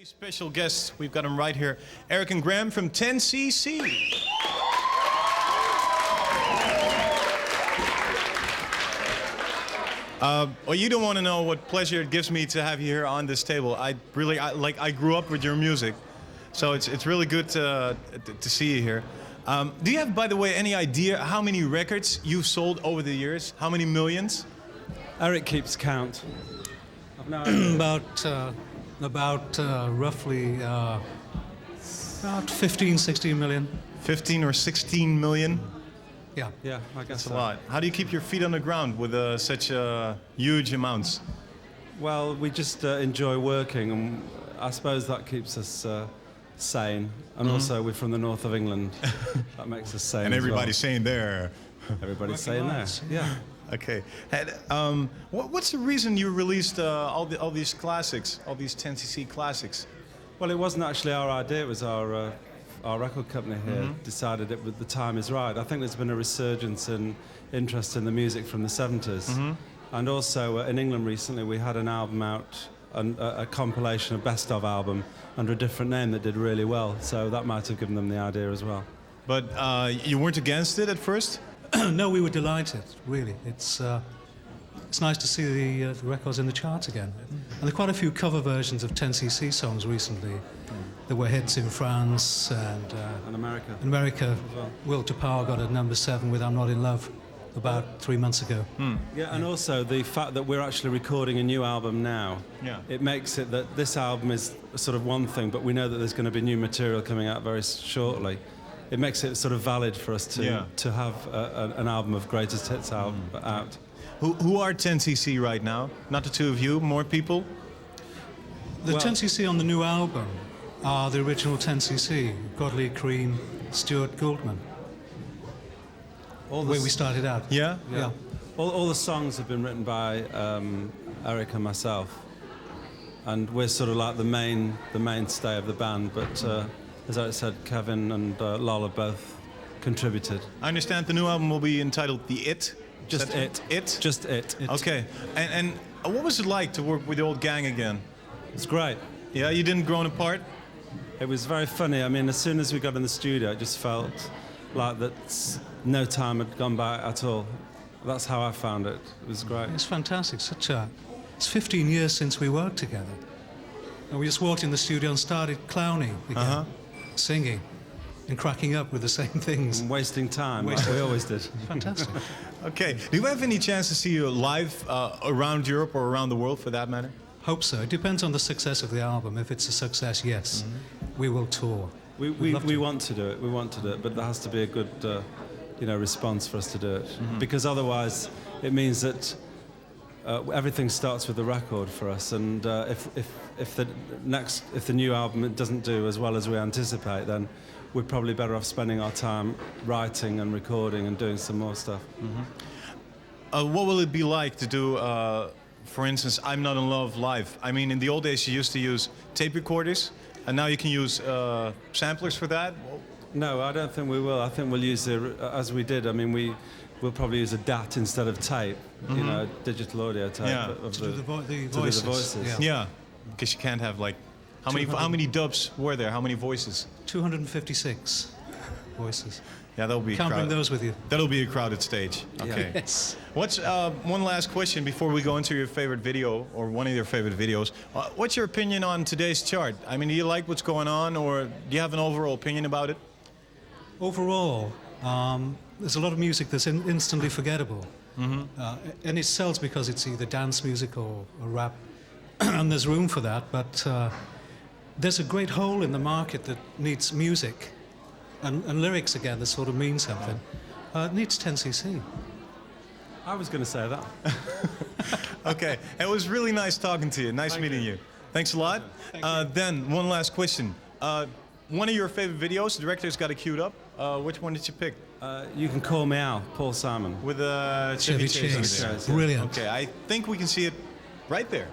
Very special guests. We've got them right here. Eric and Graham from 10cc. Well, you don't want to know what pleasure it gives me to have you here on this table. I grew up with your music, so it's really good to see you here. Do you have, by the way, any idea how many records you've sold over the years? How many millions? Eric keeps count. I've no idea. about roughly about 15, 16 million. 15 or 16 million? Yeah. Yeah, I guess That's so. a lot. How do you keep your feet on the ground with such huge amounts? Well, we just enjoy working, and I suppose that keeps us sane. And also, we're from the north of England. That makes us sane. And as well. everybody's saying there. Everybody's saying there. Yeah. Okay. And, what's the reason you released all these classics, all these 10cc classics? Well, it wasn't actually our idea. It was our record company here decided the time is right. I think there's been a resurgence in interest in the music from the 70s. And also in England recently we had an album out, a compilation, a best-of album under a different name that did really well. So that might have given them the idea as well. But you weren't against it at first? No, we were delighted, really. It's nice to see the records in the charts again. And there are quite a few cover versions of 10cc songs recently. There were hits in France and America. in America. well. Will to Power got at number 7 with I'm Not In Love about 3 months ago. Yeah, and also the fact that we're actually recording a new album now, it makes it that this album is sort of one thing, but we know that there's going to be new material coming out very shortly. It makes it sort of valid for us to have an album of greatest hits out. Who are 10cc right now? Not the two of you, more people? The Well- 10cc on the new album are the original 10cc, Godley, Cream, Stewart, Gouldman. Where we started out. Yeah? Yeah. All the songs have been written by Eric and myself, and we're sort of like the mainstay of the band. But as I said, Kevin and Lola both contributed. I understand the new album will be entitled The It. Just Is that It. Just It. Okay. And what was it like to work with the old gang again? It's great. Yeah, you didn't grown apart? It was very funny. I mean, as soon as we got in the studio, it just felt like that no time had gone by at all. That's how I found it. It was great. It's fantastic. It's 15 years since we worked together. And we just walked in the studio and started clowning again, singing and cracking up with the same things. And wasting time, like we always did. Fantastic. Okay. Do you have any chance to see you live around Europe or around the world for that matter? Hope so. It depends on the success of the album. If it's a success, yes, we will tour. We want to do it. We want to do it, but there has to be a good, response for us to do it. Because otherwise, it means that everything starts with the record for us. And if the new album doesn't do as well as we anticipate, then we're probably better off spending our time writing and recording and doing some more stuff. What will it be like to do, for instance, I'm Not In Love live? I mean, in the old days, you used to use tape recorders, and now you can use samplers for that? No, I don't think we will. I think we'll use as we did. I mean, we'll probably use a DAT instead of tape, digital audio tape. Yeah. To do the do voices. the voices. Yeah, because you can't have like... How many dubs were there? How many voices? 256 voices. Yeah, that'll be Can't bring those with you. That'll be a crowded stage. Okay. Yes. What's one last question before we go into your favorite video or one of your favorite videos? What's your opinion on today's chart? I mean, do you like what's going on, or do you have an overall opinion about it? Overall, there's a lot of music that's instantly forgettable. And it sells because it's either dance music or rap. And there's room for that, but there's a great hole in the market that needs music and lyrics again that sort of mean something. It needs 10cc. I was going to say that. Okay, it was really nice talking to you. Nice meeting you. Thanks a lot. Then, one last question. One of your favorite videos, the director's got it queued up. Which one did you pick? You Can Call Me Al, Paul Simon. With a Chevy Chase. Brilliant. Okay, I think we can see it right there.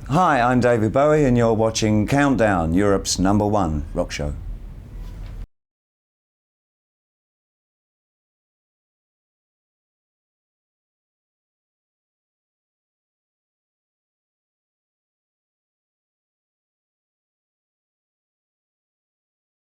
Hi, I'm David Bowie and you're watching Countdown, Europe's #1 rock show.